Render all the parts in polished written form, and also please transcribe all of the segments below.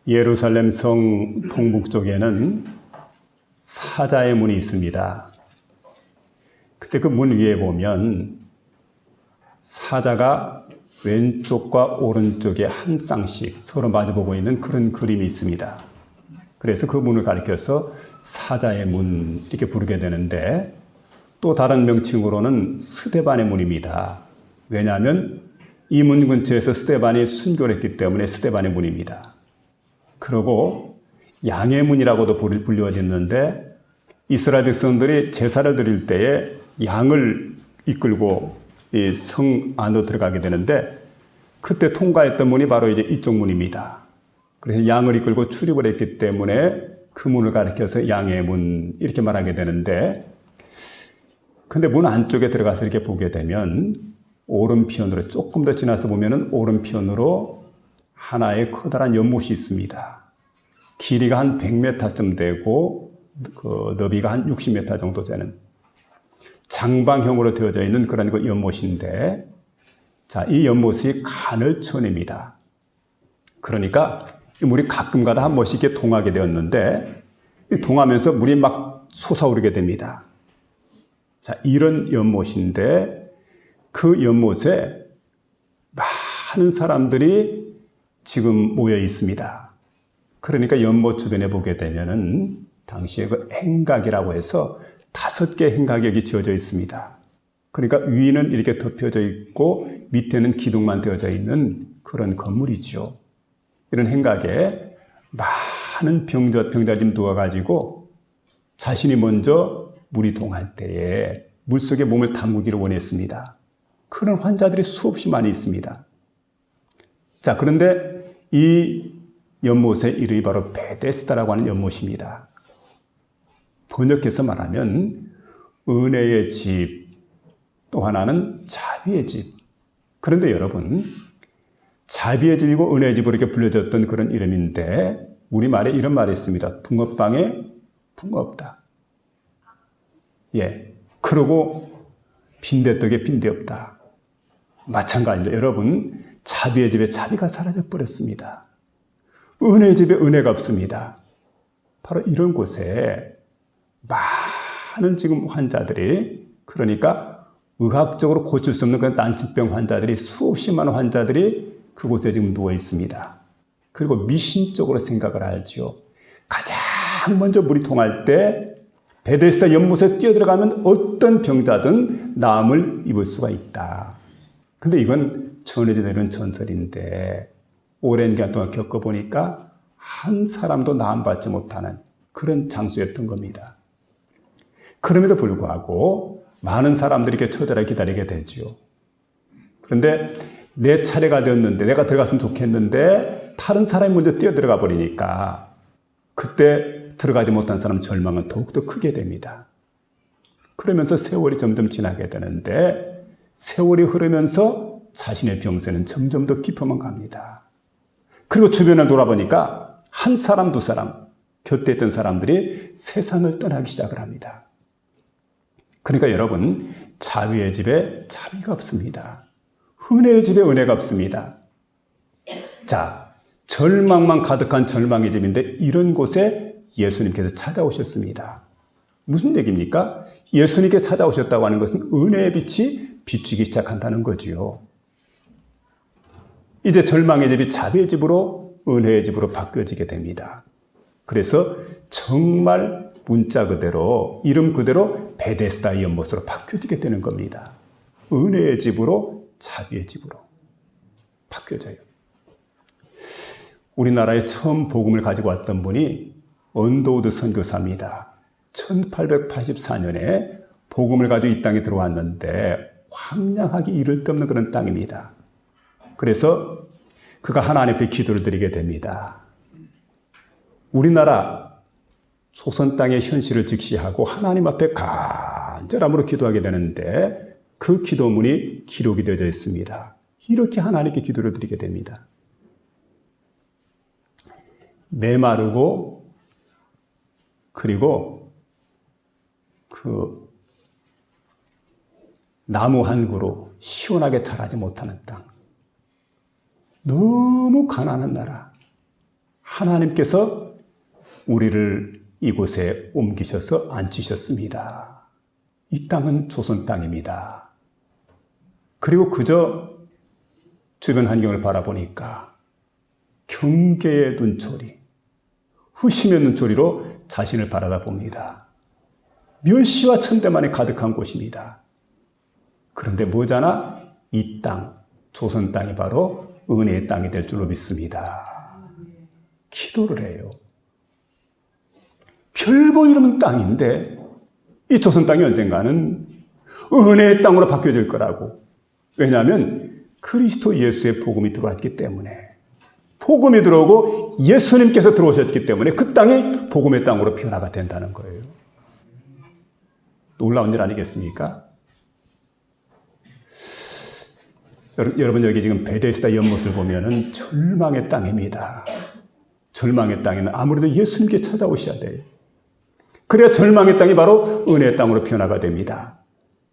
예루살렘 성 동북쪽에는 사자의 문이 있습니다. 그때 그 문 위에 보면 사자가 왼쪽과 오른쪽에 한 쌍씩 서로 마주보고 있는 그런 그림이 있습니다. 그래서 그 문을 가리켜서 사자의 문 이렇게 부르게 되는데, 또 다른 명칭으로는 스데반의 문입니다. 왜냐하면 이 문 근처에서 스데반이 순교를 했기 때문에 스데반의 문입니다. 그리고 양의 문이라고도 불려졌는데, 이스라엘 백성들이 제사를 드릴 때에 양을 이끌고 이 성 안으로 들어가게 되는데, 그때 통과했던 문이 바로 이제 이쪽 문입니다. 그래서 양을 이끌고 출입을 했기 때문에 그 문을 가리켜서 양의 문 이렇게 말하게 되는데, 근데 문 안쪽에 들어가서 이렇게 보게 되면 오른편으로 조금 더 지나서 보면은 오른편으로 하나의 커다란 연못이 있습니다. 길이가 한 100m쯤 되고 그 너비가 한 60m 정도 되는 장방형으로 되어져 있는 그런 그 연못인데, 자, 이 연못이 간헐천입니다. 그러니까 이 물이 가끔가다 한 번씩 이렇게 동하게 되었는데, 이 동하면서 물이 막 솟아오르게 됩니다. 자, 이런 연못인데 그 연못에 많은 사람들이 지금 모여 있습니다. 그러니까 연못 주변에 보게 되면은 당시에 그 행각이라고 해서 5개 행각이 여기 지어져 있습니다. 그러니까 위는 이렇게 덮여져 있고 밑에는 기둥만 되어져 있는 그런 건물이죠. 이런 행각에 많은 병자를 좀 두어가지고 자신이 먼저 물이 동할 때에 물속에 몸을 담그기를 원했습니다. 그런 환자들이 수없이 많이 있습니다. 자, 그런데 이 연못의 이름이 바로 베데스다라고 하는 연못입니다. 번역해서 말하면 은혜의 집, 또 하나는 자비의 집. 그런데 여러분, 자비의 집이고 은혜의 집으로 이렇게 불려졌던 그런 이름인데, 우리말에 이런 말이 있습니다. 붕어빵에 붕어 없다. 예. 그러고 빈대떡에 빈대 없다. 마찬가지입니다. 여러분, 자비의 집에 자비가 사라져 버렸습니다. 은혜의 집에 은혜가 없습니다. 바로 이런 곳에 많은 지금 환자들이, 그러니까 의학적으로 고칠 수 없는 그런 난치병 환자들이, 수없이 많은 환자들이 그곳에 지금 누워 있습니다. 그리고 미신적으로 생각을 하죠. 가장 먼저 물이 통할 때 베데스다 연못에 뛰어들어가면 어떤 병자든 나음을 입을 수가 있다. 근데 이건 전해져 내려온 전설인데, 오랜 기간 동안 겪어보니까 한 사람도 나음받지 못하는 그런 장소였던 겁니다. 그럼에도 불구하고 많은 사람들이 이렇게 처절하게 기다리게 되죠. 그런데 내 차례가 되었는데, 내가 들어갔으면 좋겠는데 다른 사람이 먼저 뛰어들어가 버리니까 그때 들어가지 못한 사람 절망은 더욱더 크게 됩니다. 그러면서 세월이 점점 지나게 되는데, 세월이 흐르면서 자신의 병세는 점점 더 깊어만 갑니다. 그리고 주변을 돌아보니까 한 사람, 두 사람, 곁에 있던 사람들이 세상을 떠나기 시작을 합니다. 그러니까 여러분, 자비의 집에 자비가 없습니다. 은혜의 집에 은혜가 없습니다. 자, 절망만 가득한 절망의 집인데 이런 곳에 예수님께서 찾아오셨습니다. 무슨 얘기입니까? 예수님께 찾아오셨다고 하는 것은 은혜의 빛이 비추기 시작한다는 거지요. 이제 절망의 집이 자비의 집으로, 은혜의 집으로 바뀌어지게 됩니다. 그래서 정말 문자 그대로, 이름 그대로 베데스다의 연못으로 바뀌어지게 되는 겁니다. 은혜의 집으로, 자비의 집으로 바뀌어져요. 우리나라에 처음 복음을 가지고 왔던 분이 언더우드 선교사입니다. 1884년에 복음을 가지고 이 땅에 들어왔는데 황량하기 이를 데 없는 그런 땅입니다. 그래서 그가 하나님 앞에 기도를 드리게 됩니다. 우리나라 조선 땅의 현실을 직시하고 하나님 앞에 간절함으로 기도하게 되는데, 그 기도문이 기록이 되어져 있습니다. 이렇게 하나님께 기도를 드리게 됩니다. 메마르고, 그리고 그 나무 한 그루 시원하게 자라지 못하는 땅, 너무 가난한 나라, 하나님께서 우리를 이곳에 옮기셔서 앉히셨습니다. 이 땅은 조선 땅입니다. 그리고 그저 주변 환경을 바라보니까 경계의 눈초리, 의심의 눈초리로 자신을 바라다봅니다. 멸시와 천대만이 가득한 곳입니다. 그런데 뭐잖아? 이 땅, 조선 땅이 바로 은혜의 땅이 될 줄로 믿습니다. 기도를 해요. 별 보이는 땅인데 이 조선 땅이 언젠가는 은혜의 땅으로 바뀌어질 거라고. 왜냐하면 그리스도 예수의 복음이 들어왔기 때문에, 복음이 들어오고 예수님께서 들어오셨기 때문에 그 땅이 복음의 땅으로 변화가 된다는 거예요. 놀라운 일 아니겠습니까? 여러분 여기 지금 베데스다 연못을 보면은 절망의 땅입니다. 절망의 땅에는 아무래도 예수님께 찾아오셔야 돼요. 그래야 절망의 땅이 바로 은혜의 땅으로 변화가 됩니다.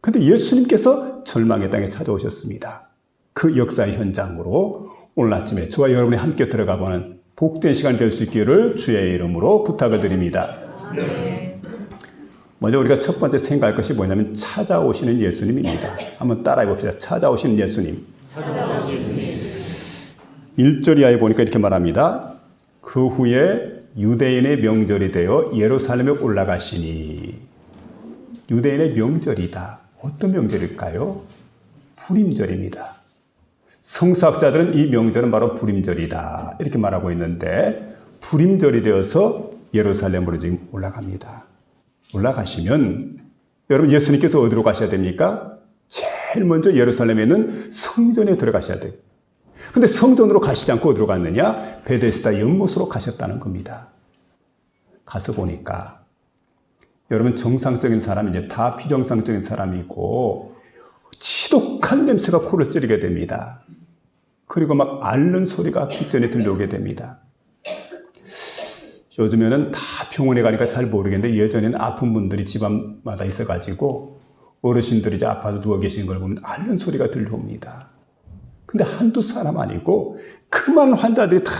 그런데 예수님께서 절망의 땅에 찾아오셨습니다. 그 역사의 현장으로 오늘 아침에 저와 여러분이 함께 들어가보는 복된 시간이 될 수 있기를 주의 이름으로 부탁을 드립니다. 먼저 우리가 첫 번째 생각할 것이 뭐냐면 찾아오시는 예수님입니다. 한번 따라해 봅시다. 찾아오시는 예수님. 1절 이하에 보니까 이렇게 말합니다. 그 후에 유대인의 명절이 되어 예루살렘에 올라가시니. 유대인의 명절이다. 어떤 명절일까요? 부림절입니다. 성서학자들은 이 명절은 바로 부림절이다 이렇게 말하고 있는데, 부림절이 되어서 예루살렘으로 지금 올라갑니다. 올라가시면 여러분 예수님께서 어디로 가셔야 됩니까? 제일 먼저 예루살렘에 있는 성전에 들어가셔야 돼요. 근데 성전으로 가시지 않고 어디로 갔느냐? 베데스다 연못으로 가셨다는 겁니다. 가서 보니까 여러분 정상적인 사람이 이제 다 비정상적인 사람이고 지독한 냄새가 코를 찌르게 됩니다. 그리고 막 앓는 소리가 귓전에 들려오게 됩니다. 요즘에는 다 병원에 가니까 잘 모르겠는데 예전에는 아픈 분들이 집안마다 있어가지고 어르신들이 이제 아파서 누워 계시는 걸 보면 앓는 소리가 들려옵니다. 근데 한두 사람 아니고 그 많은 환자들이 다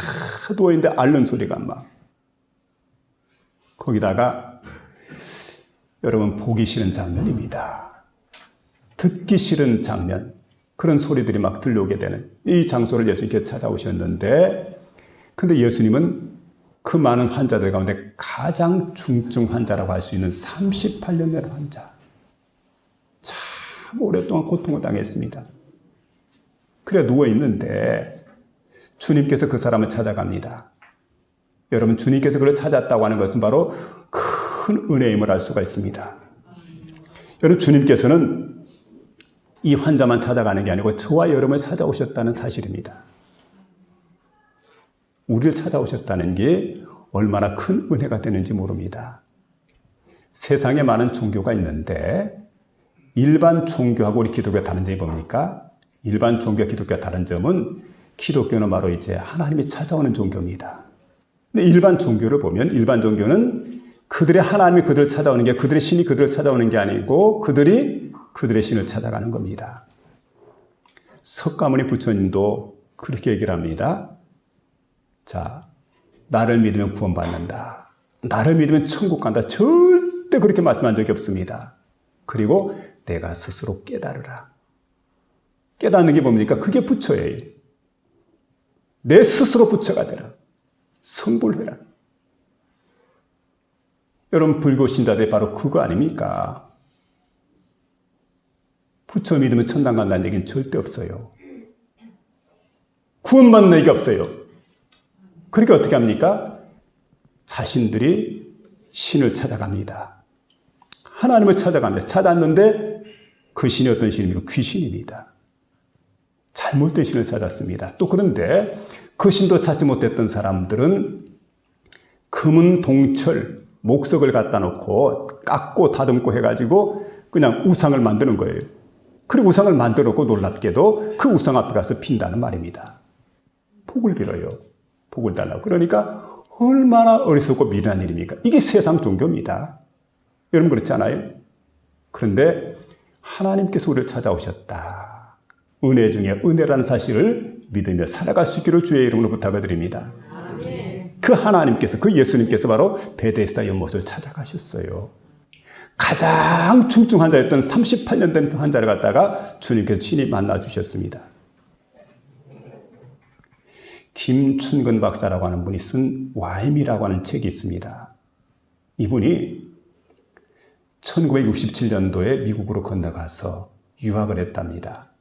누워있는데 앓는 소리가 막. 거기다가 여러분 보기 싫은 장면입니다. 듣기 싫은 장면, 그런 소리들이 막 들려오게 되는 이 장소를 예수님께서 찾아오셨는데, 근데 예수님은 그 많은 환자들 가운데 가장 중증 환자라고 할 수 있는 38년 된 환자, 참 오랫동안 고통을 당했습니다. 그래 누워있는데 주님께서 그 사람을 찾아갑니다. 여러분 주님께서 그를 찾았다고 하는 것은 바로 큰 은혜임을 알 수가 있습니다. 여러분 주님께서는 이 환자만 찾아가는 게 아니고 저와 여러분을 찾아오셨다는 사실입니다. 우리를 찾아오셨다는 게 얼마나 큰 은혜가 되는지 모릅니다. 세상에 많은 종교가 있는데 일반 종교하고 우리 기독교가 다른 점이 뭡니까? 일반 종교와 기독교가 다른 점은 기독교는 바로 이제 하나님이 찾아오는 종교입니다. 근데 일반 종교를 보면 일반 종교는 그들의 하나님이 그들을 찾아오는 게, 그들의 신이 그들을 찾아오는 게 아니고 그들이 그들의 신을 찾아가는 겁니다. 석가모니 부처님도 그렇게 얘기를 합니다. 자, 나를 믿으면 구원받는다. 나를 믿으면 천국 간다. 절대 그렇게 말씀한 적이 없습니다. 그리고 내가 스스로 깨달으라. 깨닫는 게 뭡니까? 그게 부처예요. 내 스스로 부처가 되라. 성불해라. 여러분 불교 신자들이 바로 그거 아닙니까? 부처 믿으면 천당 간다는 얘기는 절대 없어요. 구원받는 얘기가 없어요. 그러니까 어떻게 합니까? 자신들이 신을 찾아갑니다. 하나님을 찾아갑니다. 찾았는데 그 신이 어떤 신입니까? 귀신입니다. 잘못된 신을 찾았습니다. 또 그런데 그 신도 찾지 못했던 사람들은 금은 동철, 목석을 갖다 놓고 깎고 다듬고 해가지고 그냥 우상을 만드는 거예요. 그리고 우상을 만들었고 놀랍게도 그 우상 앞에 가서 빈다는 말입니다. 복을 빌어요. 복을 달라고. 그러니까 얼마나 어리석고 미련한 일입니까? 이게 세상 종교입니다. 여러분 그렇지 않아요? 그런데 하나님께서 우리를 찾아오셨다. 은혜 중에 은혜라는 사실을 믿으며 살아갈 수 있기를 주의 이름으로 부탁을 드립니다. 아멘. 그 하나님께서, 그 예수님께서 바로 베데스다 연못을 찾아가셨어요. 가장 중증 환자였던 38년 된 환자를 갖다가 주님께서 친히 만나 주셨습니다. 김춘근 박사라고 하는 분이 쓴 와임이라고 하는 책이 있습니다. 이분이 1967년도에 미국으로 건너가서 유학을 했답니다.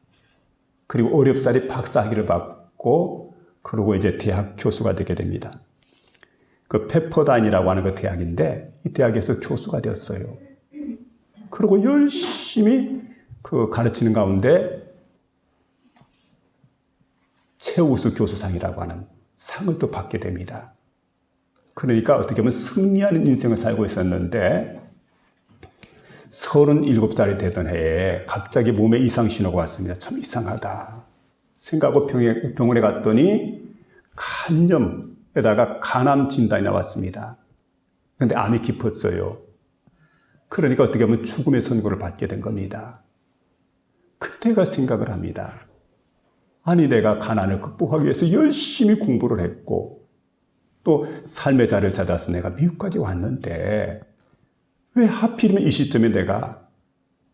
그리고 어렵사리 박사학위를 받고 그러고 이제 대학 교수가 되게 됩니다. 그 페퍼다인이라고 하는 그 대학인데 이 대학에서 교수가 되었어요. 그리고 열심히 그 가르치는 가운데 최우수 교수상이라고 하는 상을 또 받게 됩니다. 그러니까 어떻게 보면 승리하는 인생을 살고 있었는데 37살이 되던 해에 갑자기 몸에 이상 신호가 왔습니다. 참 이상하다 생각하고 병원에 갔더니 간염에다가 간암 진단이 나왔습니다. 그런데 암이 깊었어요. 그러니까 어떻게 보면 죽음의 선고를 받게 된 겁니다. 그때가 생각을 합니다. 아니 내가 가난을 극복하기 위해서 열심히 공부를 했고 또 삶의 자리를 찾아서 내가 미국까지 왔는데 왜 하필이면 이 시점에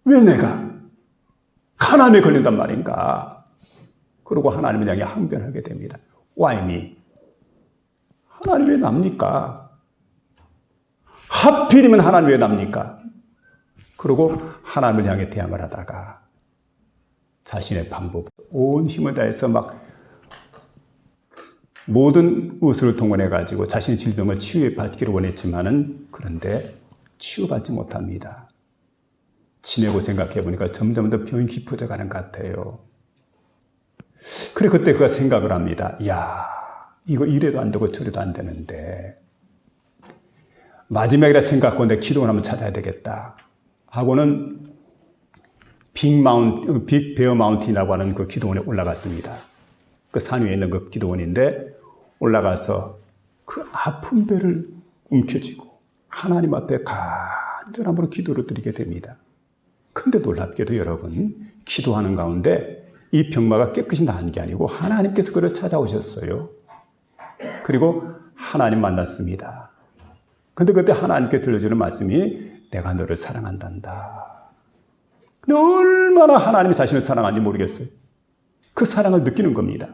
왜 내가 가난에 걸린단 말인가. 그러고 하나님을 향해 항변하게 됩니다. Why me? 하나님 왜 납니까? 하필이면 하나님 왜 납니까? 그러고 하나님을 향해 대항을 하다가 자신의 방법, 온 힘을 다해서 막 모든 의술을 동원해가지고 자신의 질병을 치유받기를 원했지만은 그런데 치유받지 못합니다. 지내고 생각해보니까 점점 더 병이 깊어져 가는 것 같아요. 그래 그때 그가 생각을 합니다. 이야, 이거 이래도 안 되고 저래도 안 되는데 마지막이라 생각하고 내 기도원 한번 찾아야 되겠다 하고는 빅 베어 마운틴이라고 하는 그 기도원에 올라갔습니다. 그 산 위에 있는 그 기도원인데 올라가서 그 아픈 배를 움켜쥐고 하나님 앞에 간절함으로 기도를 드리게 됩니다. 그런데 놀랍게도 여러분, 기도하는 가운데 이 병마가 깨끗이 나은 게 아니고 하나님께서 그를 찾아오셨어요. 그리고 하나님 만났습니다. 근데 그때 하나님께 들려주는 말씀이 내가 너를 사랑한단다. 근데 얼마나 하나님이 자신을 사랑하는지 모르겠어요. 그 사랑을 느끼는 겁니다.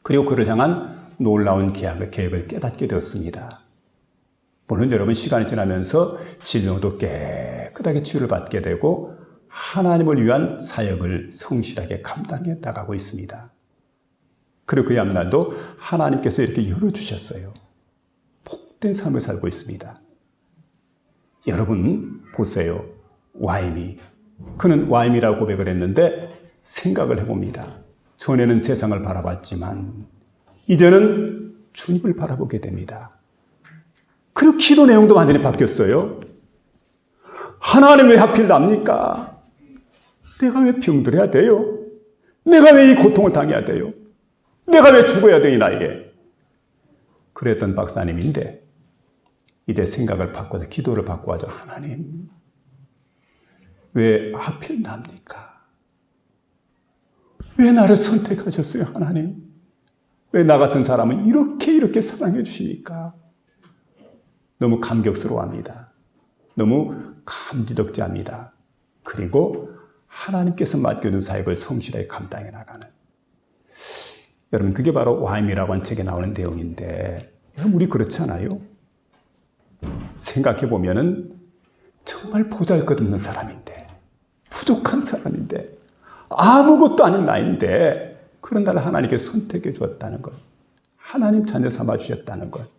그리고 그를 향한 놀라운 계획을 깨닫게 되었습니다. 물론 여러분 시간이 지나면서 질병도 깨끗하게 치유를 받게 되고 하나님을 위한 사역을 성실하게 감당해 나가고 있습니다. 그리고 그 앞날도 하나님께서 이렇게 열어주셨어요. 복된 삶을 살고 있습니다. 여러분 보세요. 와임이. 그는 와임이라고 고백을 했는데 생각을 해봅니다. 전에는 세상을 바라봤지만 이제는 주님을 바라보게 됩니다. 그리고 기도 내용도 완전히 바뀌었어요. 하나님 왜 하필 납니까? 내가 왜 병들어야 돼요? 내가 왜 이 고통을 당해야 돼요? 내가 왜 죽어야 돼 이 나이에? 그랬던 박사님인데 이제 생각을 바꿔서 기도를 바꿔서 하나님 왜 하필 납니까? 왜 나를 선택하셨어요 하나님? 왜 나 같은 사람을 이렇게 사랑해 주십니까? 너무 감격스러워합니다. 너무 감지덕지합니다. 그리고 하나님께서 맡겨준 사역을 성실하게 감당해 나가는. 여러분 그게 바로 와임이라고 하는 책에 나오는 내용인데 여러분 우리 그렇지 않아요? 생각해 보면은 정말 보잘것없는 사람인데 부족한 사람인데 아무것도 아닌 나인데 그런 나를 하나님께 선택해 주었다는 것. 하나님 자녀 삼아 주셨다는 것.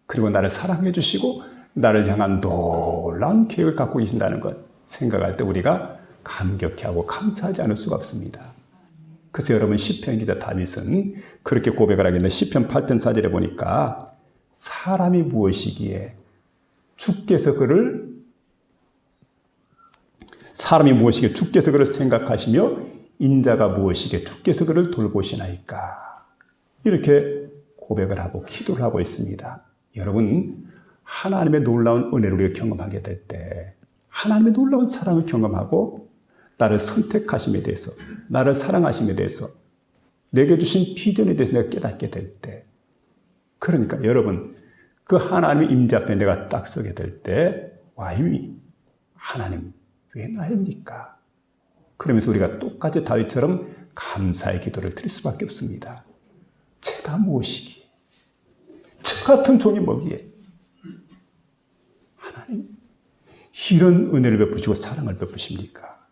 그리고 나를 사랑해 주시고 나를 향한 놀라운 계획을 갖고 계신다는 것 생각할 때 우리가 감격해하고 감사하지 않을 수가 없습니다. 그래서 여러분 시편 기자 다윗은 그렇게 고백을 하겠는데 시편 8편 4절에 보니까 사람이 무엇이기에 주께서 그를 생각하시며 인자가 무엇이기에 주께서 그를 돌보시나이까. 이렇게 고백을 하고 기도를 하고 있습니다. 여러분 하나님의 놀라운 은혜를 우리가 경험하게 될 때 하나님의 놀라운 사랑을 경험하고 나를 선택하심에 대해서 나를 사랑하심에 대해서 내게 주신 비전에 대해서 내가 깨닫게 될 때 그러니까 여러분, 그 하나님의 임재 앞에 내가 딱 서게 될 때 와임이 하나님 왜 나입니까? 그러면서 우리가 똑같이 다윗처럼 감사의 기도를 드릴 수밖에 없습니다. 제가 무엇이기에, 저 같은 종이 뭐기에 하나님 이런 은혜를 베푸시고 사랑을 베푸십니까?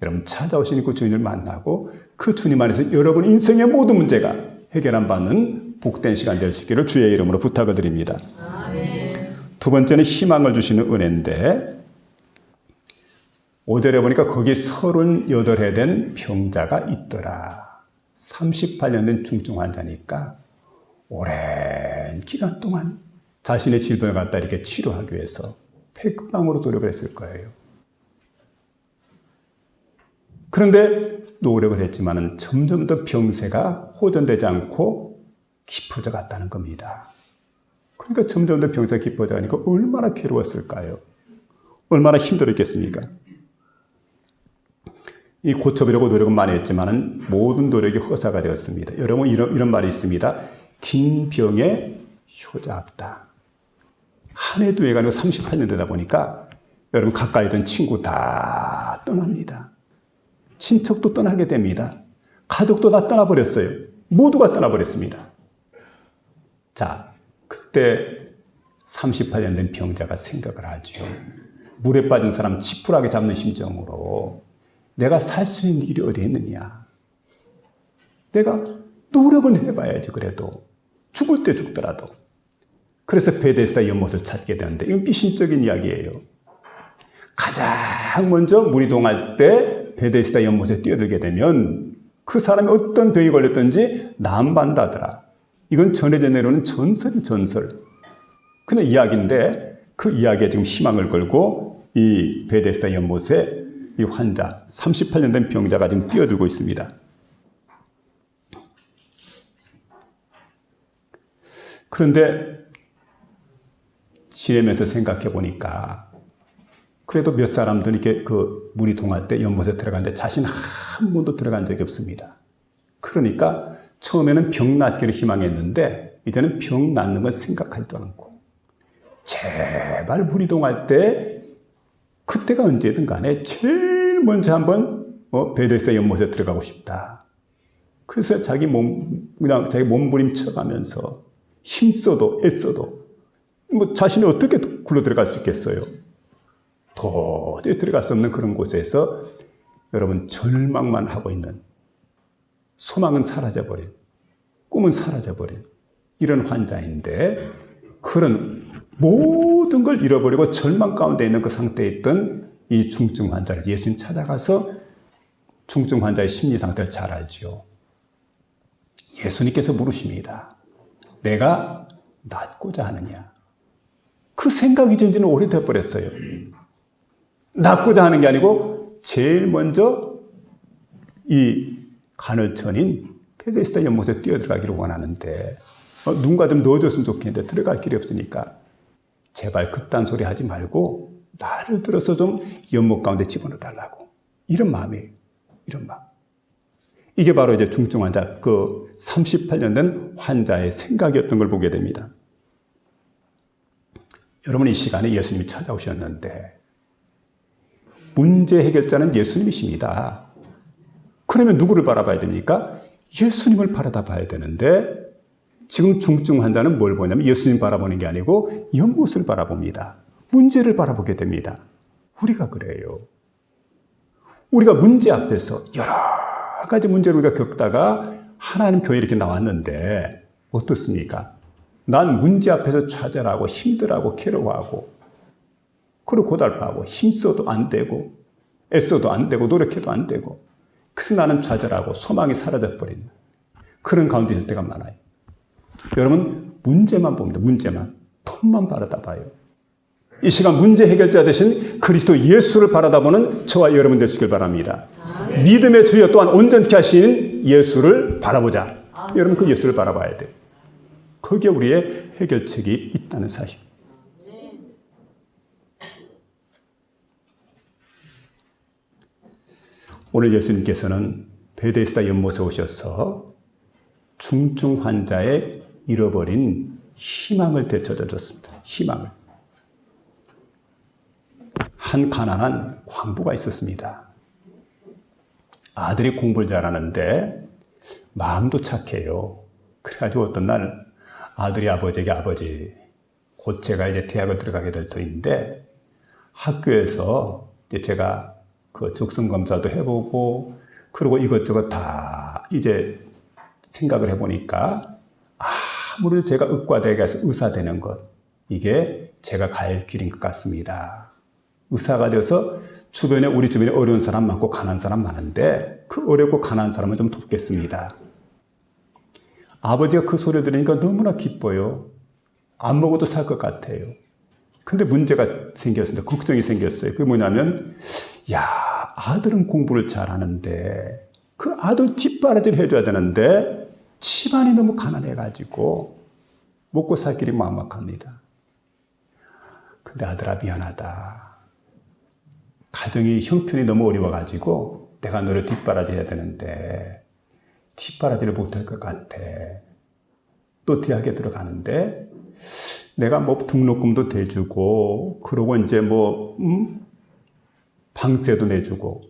여러분, 찾아오신 그 주인을 만나고 그 주님 안에서 여러분 인생의 모든 문제가 해결한 받는 복된 시간 될 수 있기를 주의 이름으로 부탁을 드립니다. 아멘. 두 번째는 희망을 주시는 은혜인데 5절에 보니까 거기 38해 된 병자가 있더라. 38년 된 중증 환자니까 오랜 기간 동안 자신의 질병을 갖다 이렇게 치료하기 위해서 백방으로 노력을 했을 거예요. 그런데 노력을 했지만은 점점 더 병세가 호전되지 않고 깊어져 갔다는 겁니다. 그러니까 점점 더 병세가 깊어져 가니까 얼마나 괴로웠을까요? 얼마나 힘들었겠습니까? 이 고쳐보려고 노력은 많이 했지만은 모든 노력이 허사가 되었습니다. 여러분, 이런 말이 있습니다. 긴 병에 효자 없다. 한 해, 두 해가 아니고 38년 되다 보니까 여러분 가까이 있던 친구 다 떠납니다. 친척도 떠나게 됩니다. 가족도 다 떠나버렸어요. 모두가 떠나버렸습니다. 자, 그때 38년 된 병자가 생각을 하죠. 물에 빠진 사람 지푸라기 잡는 심정으로 내가 살 수 있는 길이 어디 있느냐. 내가 노력은 해봐야지 그래도. 죽을 때 죽더라도. 그래서 베데스다 연못을 찾게 되는데 이건 미신적인 이야기예요. 가장 먼저 물이 동할 때 베데스다 연못에 뛰어들게 되면 그 사람이 어떤 병이 걸렸든지 나음받는다더라. 이건 전해져 내려오는 전설이 전설. 그냥 이야기인데 그 이야기에 지금 희망을 걸고 이 베데스다 연못에 이 환자, 38년 된 병자가 지금 뛰어들고 있습니다. 그런데 지내면서 생각해 보니까 그래도 몇 사람들은 이렇게 그 물이 동할 때 연못에 들어가는데 자신 한 번도 들어간 적이 없습니다. 그러니까 처음에는 병 낫기를 희망했는데 이제는 병 낫는 건 생각하지도 않고 제발 물이 동할 때 그때가 언제든 간에 제일 먼저 한번 베데스다 연못에 들어가고 싶다. 그래서 그냥 자기 몸부림쳐가면서 힘써도 애써도 자신이 어떻게 굴러 들어갈 수 있겠어요? 도저히 들어갈 수 없는 그런 곳에서 여러분 절망만 하고 있는, 소망은 사라져버린, 꿈은 사라져버린 이런 환자인데 그런 모든 걸 잃어버리고 절망 가운데 있는 그 상태에 있던 이 중증 환자를 예수님 찾아가서 중증 환자의 심리 상태를 잘 알지요. 예수님께서 물으십니다. 내가 낫고자 하느냐? 그 생각이 이제는 오래돼 버렸어요. 낫고자 하는 게 아니고 제일 먼저 이 간헐천인 베데스다 연못에 뛰어들어가기를 원하는데 누군가 좀 넣어줬으면 좋겠는데 들어갈 길이 없으니까 제발 그딴 소리 하지 말고 나를 들어서 좀 연못 가운데 집어넣어달라고. 이런 마음이에요. 이런 마음. 이게 바로 이제 중증 환자, 그 38년 된 환자의 생각이었던 걸 보게 됩니다. 여러분, 이 시간에 예수님이 찾아오셨는데 문제 해결자는 예수님이십니다. 그러면 누구를 바라봐야 됩니까? 예수님을 바라다 봐야 되는데 지금 중증 환자는 뭘 보냐면 예수님 바라보는 게 아니고 연못을 바라봅니다. 문제를 바라보게 됩니다. 우리가 그래요. 우리가 문제 앞에서 여러 가지 문제를 우리가 겪다가 하나님 교회에 이렇게 나왔는데 어떻습니까? 난 문제 앞에서 좌절하고 힘들어하고 괴로워하고 그리고 고달파하고 힘써도 안 되고 애써도 안 되고 노력해도 안 되고 그래서 나는 좌절하고 소망이 사라져버리는 그런 가운데 있을 때가 많아요. 여러분, 문제만 봅니다. 문제만. 톱만 바라다 봐요. 이 시간 문제 해결자 되신 그리스도 예수를 바라다 보는 저와 여러분 되시길 바랍니다. 아멘. 믿음의 주여 또한 온전케 하시는 예수를 바라보자. 아멘. 여러분, 그 예수를 바라봐야 돼요. 거기에 우리의 해결책이 있다는 사실. 오늘 예수님께서는 베데스다 연못에 오셔서 중증 환자의 잃어버린 희망을 되찾아 줬습니다. 희망을. 한 가난한 광부가 있었습니다. 아들이 공부를 잘하는데 마음도 착해요. 그래가지고 어떤 날 아들이 아버지에게 아버지, 곧 제가 이제 대학을 들어가게 될 터인데 학교에서 이제 제가 그 적성 검사도 해보고 그리고 이것저것 다 이제 생각을 해보니까 아무래도 제가 의과대학에 가서 의사 되는 것, 이게 제가 갈 길인 것 같습니다. 의사가 되어서 우리 주변에 어려운 사람 많고 가난한 사람 많은데 그 어렵고 가난한 사람을 좀 돕겠습니다. 아버지가 그 소리를 들으니까 너무나 기뻐요. 안 먹어도 살 것 같아요. 근데 문제가 생겼습니다. 걱정이 생겼어요. 그게 뭐냐면, 야, 아들은 공부를 잘하는데 그 아들 뒷바라지를 해줘야 되는데 집안이 너무 가난해가지고 먹고 살 길이 막막합니다. 근데 아들아 미안하다. 가정이 형편이 너무 어려워가지고 내가 너를 뒷바라지 해야 되는데 뒷바라지를 못할 것 같아. 또 대학에 들어가는데 내가 뭐 등록금도 대주고 그러고 이제 뭐 방세도 내주고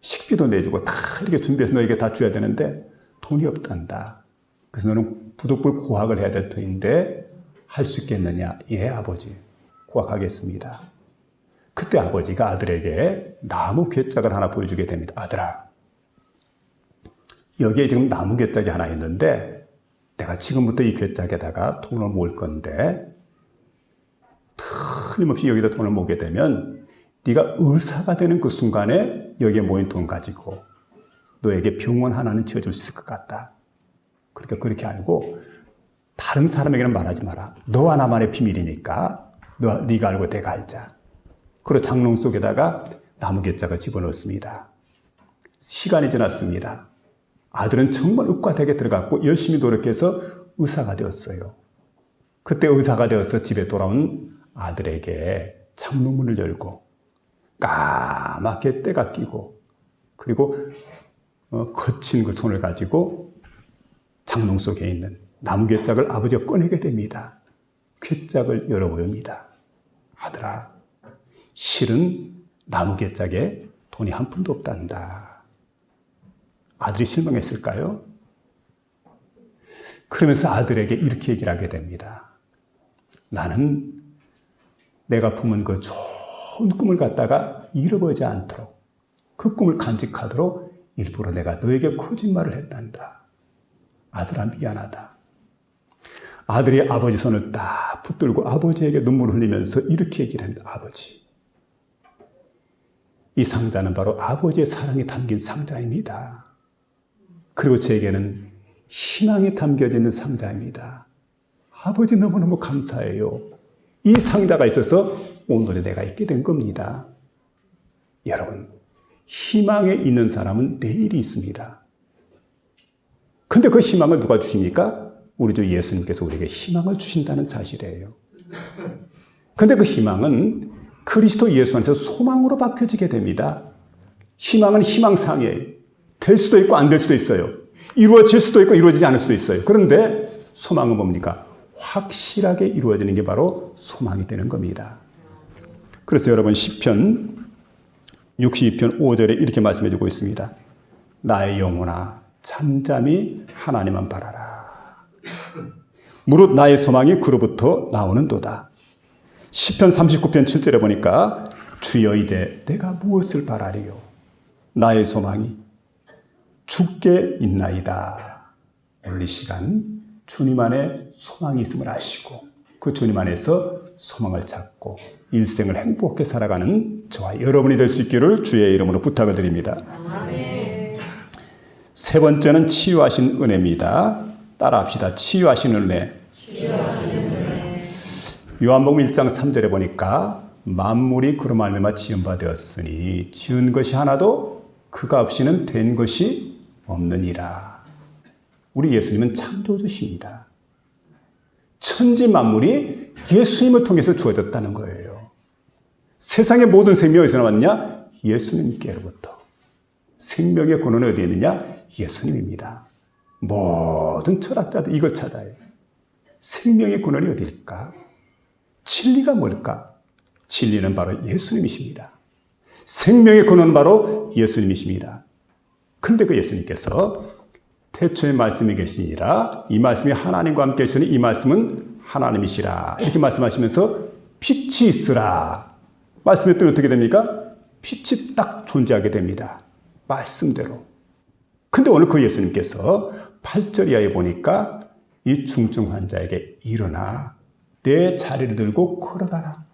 식비도 내주고 다 이렇게 준비해서 너에게 다 줘야 되는데 돈이 없단다. 그래서 너는 부득불 고학을 해야 될 터인데 할 수 있겠느냐? 예, 아버지. 고학하겠습니다. 그때 아버지가 아들에게 나무 괴짝을 하나 보여주게 됩니다. 아들아, 여기에 지금 나무 괴짝이 하나 있는데 내가 지금부터 이 괴짝에다가 돈을 모을 건데 틀림없이 여기다 돈을 모으게 되면 네가 의사가 되는 그 순간에 여기에 모인 돈 가지고 너에게 병원 하나는 지어줄 수 있을 것 같다. 그러니까 그렇게 알고 다른 사람에게는 말하지 마라. 너와 나만의 비밀이니까 네가 알고 내가 알자. 그리고 장롱 속에다가 나무 괴짝을 집어넣습니다. 시간이 지났습니다. 아들은 정말 의과대학에 들어갔고 열심히 노력해서 의사가 되었어요. 그때 의사가 되어서 집에 돌아온 아들에게 장롱문을 열고 까맣게 때가 끼고 그리고 거친 그 손을 가지고 장롱 속에 있는 나무 괴짝을 아버지가 꺼내게 됩니다. 괴짝을 열어보입니다. 아들아, 실은 나무 괴짝에 돈이 한 푼도 없단다. 아들이 실망했을까요? 그러면서 아들에게 이렇게 얘기를 하게 됩니다. 나는 내가 품은 그 좋은 꿈을 갖다가 잃어버리지 않도록 그 꿈을 간직하도록 일부러 내가 너에게 거짓말을 했단다. 아들아 미안하다. 아들이 아버지 손을 딱 붙들고 아버지에게 눈물을 흘리면서 이렇게 얘기를 합니다. 아버지, 이 상자는 바로 아버지의 사랑이 담긴 상자입니다. 그리고 제게는 희망이 담겨져 있는 상자입니다. 아버지 너무너무 감사해요. 이 상자가 있어서 오늘의 내가 있게 된 겁니다. 여러분, 희망에 있는 사람은 내일이 있습니다. 근데 그 희망을 누가 주십니까? 우리 주 예수님께서 우리에게 희망을 주신다는 사실이에요. 근데 그 희망은 그리스도 예수 안에서 소망으로 바뀌어지게 됩니다. 희망은 희망상이에요. 될 수도 있고 안 될 수도 있어요. 이루어질 수도 있고 이루어지지 않을 수도 있어요. 그런데 소망은 뭡니까? 확실하게 이루어지는 게 바로 소망이 되는 겁니다. 그래서 여러분 시편 62편 5절에 이렇게 말씀해 주고 있습니다. 나의 영혼아 잠잠히 하나님만 바라라. 무릇 나의 소망이 그로부터 나오는도다. 시편 39편 7절에 보니까 주여 이제 내가 무엇을 바라리요? 나의 소망이 주께 있나이다. 오늘 이 시간 주님 안에 소망이 있음을 아시고 그 주님 안에서 소망을 찾고 일생을 행복하게 살아가는 저와 여러분이 될 수 있기를 주의 이름으로 부탁을 드립니다. 아멘. 세 번째는 치유하신 은혜입니다. 따라합시다. 치유하신 은혜. 요한복음 1장 3절에 보니까 만물이 그로 말미암아 지은 바 되었으니 지은 것이 하나도 그가 없이는 된 것이 없느니라. 우리 예수님은 창조주십니다. 천지 만물이 예수님을 통해서 주어졌다는 거예요. 세상의 모든 생명이 어디서 나왔느냐? 예수님께로부터. 생명의 근원이 어디에 있느냐? 예수님입니다. 모든 철학자들 이걸 찾아요. 생명의 근원이 어디일까? 진리가 뭘까? 진리는 바로 예수님이십니다. 생명의 근원은 바로 예수님이십니다. 그런데 그 예수님께서 태초에 말씀이 계시니라, 이 말씀이 하나님과 함께 계시니 이 말씀은 하나님이시라, 이렇게 말씀하시면서 빛이 있으라 말씀했더니 어떻게 됩니까? 빛이 딱 존재하게 됩니다. 말씀대로. 근데 오늘 그 예수님께서 8절 이하에 보니까 이 중증 환자에게 일어나 내 자리를 들고 걸어가라.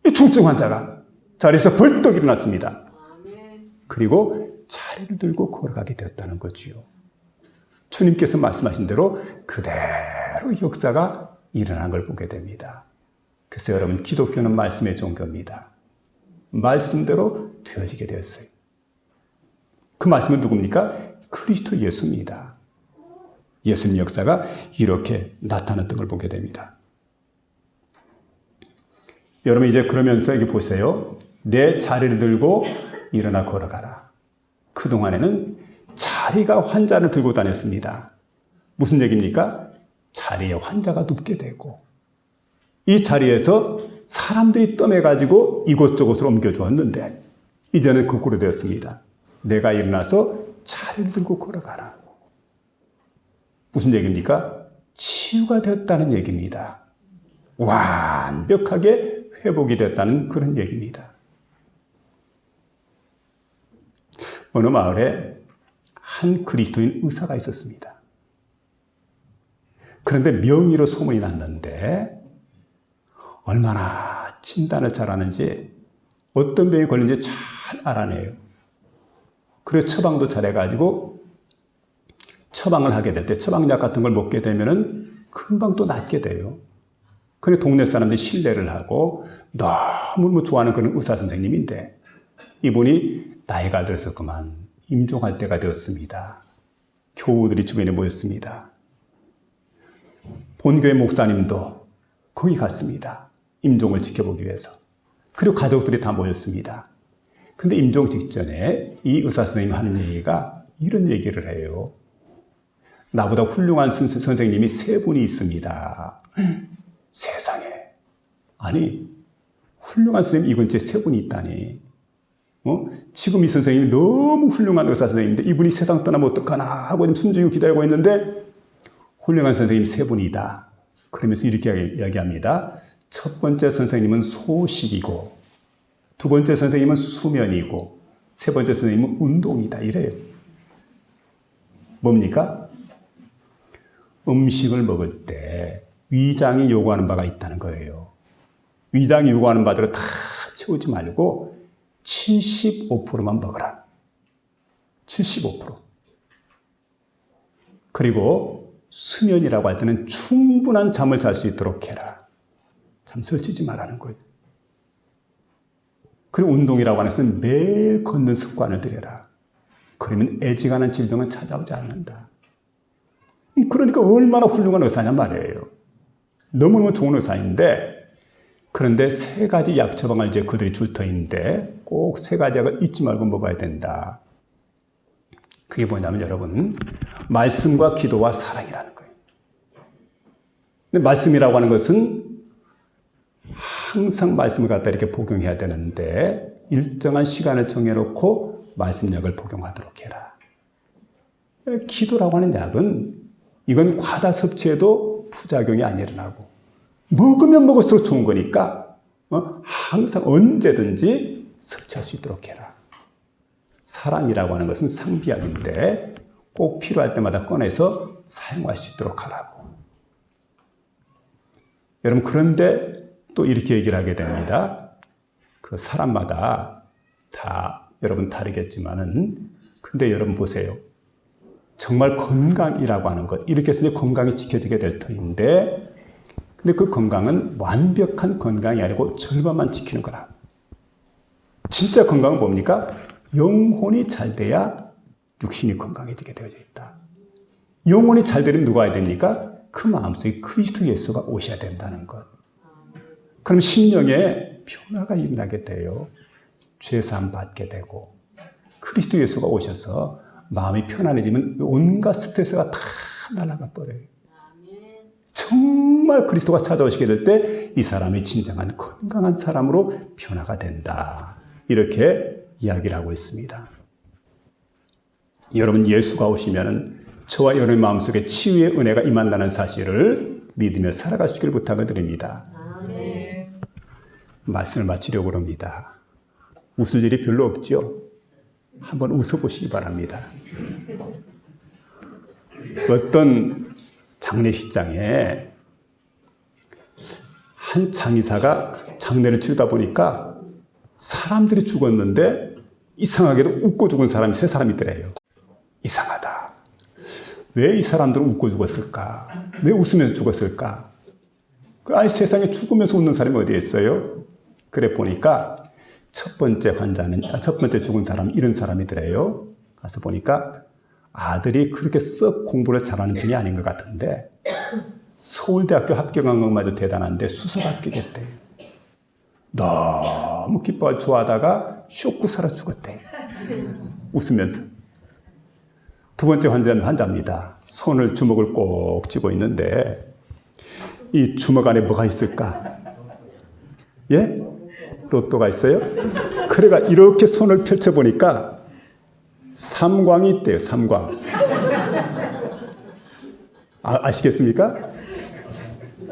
이 중증 환자가 자리에서 벌떡 일어났습니다. 그리고 자리를 들고 걸어가게 되었다는 거지요. 주님께서 말씀하신 대로 그대로 역사가 일어난 걸 보게 됩니다. 그래서 여러분, 기독교는 말씀의 종교입니다. 말씀대로 되어지게 되었어요. 그 말씀은 누굽니까? 그리스도 예수입니다. 예수님 역사가 이렇게 나타났던 걸 보게 됩니다. 여러분, 이제 그러면서 여기 보세요. 내 자리를 들고 일어나 걸어가라. 그동안에는 자리가 환자를 들고 다녔습니다. 무슨 얘기입니까? 자리에 환자가 눕게 되고 이 자리에서 사람들이 떠매가지고 이곳저곳으로 옮겨주었는데 이제는 거꾸로 되었습니다. 내가 일어나서 자리를 들고 걸어가라. 무슨 얘기입니까? 치유가 되었다는 얘기입니다. 완벽하게 회복이 됐다는 그런 얘기입니다. 어느 마을에 한 그리스도인 의사가 있었습니다. 그런데 명의로 소문이 났는데 얼마나 진단을 잘하는지 어떤 병이 걸린지 잘 알아내요. 그리고 처방도 잘해가지고 처방을 하게 될 때 처방약 같은 걸 먹게 되면은 금방 또 낫게 돼요. 그래 동네 사람들이 신뢰를 하고 너무 좋아하는 그런 의사 선생님인데 이분이 나이가 들어서 그만 임종할 때가 되었습니다. 교우들이 주변에 모였습니다. 본교회 목사님도 거기 갔습니다. 임종을 지켜보기 위해서. 그리고 가족들이 다 모였습니다. 근데 임종 직전에 이 의사 선생님이 하는 얘기가 이런 얘기를 해요. 나보다 훌륭한 선생님이 3분이 있습니다. 세상에. 아니, 훌륭한 선생님 이 근처에 3분이 있다니. 지금 이 선생님이 너무 훌륭한 의사 선생님인데 이분이 세상 떠나면 어떡하나 하고 지금 숨죽이고 기다리고 있는데 훌륭한 선생님이 3분이다. 그러면서 이렇게 이야기합니다. 첫 번째 선생님은 소식이고 두 번째 선생님은 수면이고 세 번째 선생님은 운동이다. 이래요. 뭡니까? 음식을 먹을 때 위장이 요구하는 바가 있다는 거예요. 위장이 요구하는 바대로 다 채우지 말고 75%만 먹어라. 75%. 그리고 수면이라고 할 때는 충분한 잠을 잘 수 있도록 해라. 잠 설치지 말라는 거예요. 그리고 운동이라고 하는 것은 매일 걷는 습관을 들여라. 그러면 애지간한 질병은 찾아오지 않는다. 그러니까 얼마나 훌륭한 의사냔 말이에요. 너무너무 좋은 의사인데 그런데 3가지 약 처방을 이제 그들이 줄 터인데 꼭 3가지 약을 잊지 말고 먹어야 된다. 그게 뭐냐면 여러분, 말씀과 기도와 사랑이라는 거예요. 근데 말씀이라고 하는 것은 항상 말씀을 갖다 이렇게 복용해야 되는데 일정한 시간을 정해놓고 말씀약을 복용하도록 해라. 기도라고 하는 약은 이건 과다 섭취해도 부작용이 안 일어나고 먹으면 먹을수록 좋은 거니까 항상 언제든지 섭취할 수 있도록 해라. 사랑이라고 하는 것은 상비약인데 꼭 필요할 때마다 꺼내서 사용할 수 있도록 하라고. 여러분, 그런데 또 이렇게 얘기를 하게 됩니다. 그 사람마다 다 여러분 다르겠지만은 근데 여러분 보세요. 정말 건강이라고 하는 것, 이렇게 해서 건강이 지켜지게 될 터인데 근데 그 건강은 완벽한 건강이 아니고 절반만 지키는 거라. 진짜 건강은 뭡니까? 영혼이 잘 돼야 육신이 건강해지게 되어져 있다. 영혼이 잘 되려면 누가 와야 됩니까? 그 마음속에 그리스도 예수가 오셔야 된다는 것. 그럼 심령에 변화가 일어나게 돼요. 죄사함 받게 되고 그리스도 예수가 오셔서 마음이 편안해지면 온갖 스트레스가 다 날아가 버려요. 정말 그리스도가 찾아오시게 될 때 이 사람이 진정한 건강한 사람으로 변화가 된다. 이렇게 이야기를 하고 있습니다. 여러분, 예수가 오시면 저와 여러분의 마음속에 치유의 은혜가 임한다는 사실을 믿으며 살아가시길 부탁을 드립니다. 아멘. 말씀을 마치려고 합니다. 웃을 일이 별로 없죠? 한번 웃어보시기 바랍니다. 어떤 장례식장에 한 장의사가 장례를 치르다 보니까 사람들이 죽었는데 이상하게도 웃고 죽은 사람이 3사람이 있더래요. 이상하다. 왜 이 사람들은 웃고 죽었을까? 왜 웃으면서 죽었을까? 아니, 세상에 죽으면서 웃는 사람이 어디에 있어요? 그래 보니까 첫 번째 죽은 사람 이런 사람이더래요. 가서 보니까 아들이 그렇게 썩 공부를 잘하는 편이 아닌 것 같은데 서울대학교 합격한 것마저 대단한데 수석 합격했대요. 너무 기뻐 좋아하다가 쇼크 살아 죽었대요. 웃으면서. 두 번째 환자입니다. 손을 주먹을 꼭 쥐고 있는데 이 주먹 안에 뭐가 있을까? 예? 로또가 있어요? 그래가 이렇게 손을 펼쳐보니까 삼광이 있대요. 삼광. 아시겠습니까?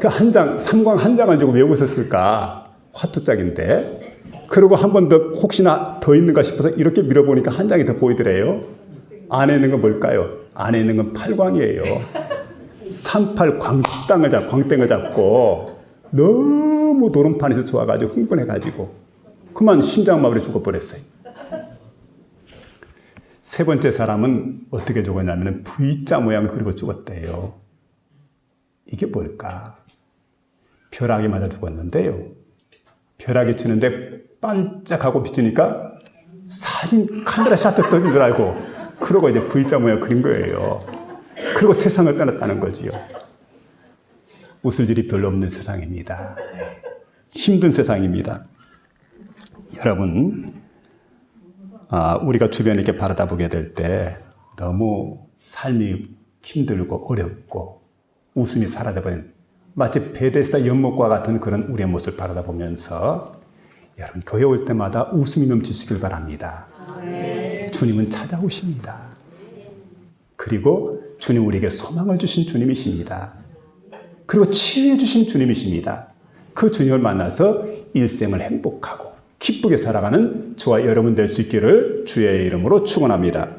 그 삼광 한 장을 주고 왜 웃었을까? 화투짝인데. 그리고 한 번 더 혹시나 더 있는가 싶어서 이렇게 밀어보니까 한 장이 더 보이더래요. 안에 있는 건 뭘까요? 안에 있는 건 팔광이에요. 38 광땡을 잡고 너무 도론판에서 좋아가지고 흥분해가지고 그만 심장마비로 죽어버렸어요. 세 번째 사람은 어떻게 죽었냐면 V자 모양을 그리고 죽었대요. 이게 뭘까? 벼락이 맞아 죽었는데요. 벼락이 치는데 반짝하고 비치니까 사진 카메라 샷터 떠진 줄 알고 그러고 이제 V자 모양 그린 거예요. 그리고 세상을 떠났다는 거지요. 웃을 일이 별로 없는 세상입니다. 힘든 세상입니다. 여러분, 우리가 주변에 이렇게 바라다 보게 될 때 너무 삶이 힘들고 어렵고 웃음이 사라져버린 마치 베데스다 연못과 같은 그런 우리의 모습을 바라다 보면서 여러분, 교회 올 때마다 웃음이 넘치시길 바랍니다. 주님은 찾아오십니다. 그리고 주님 우리에게 소망을 주신 주님이십니다. 그리고 치유해 주신 주님이십니다. 그 주님을 만나서 일생을 행복하고 기쁘게 살아가는 저와 여러분 될 수 있기를 주의 이름으로 축원합니다.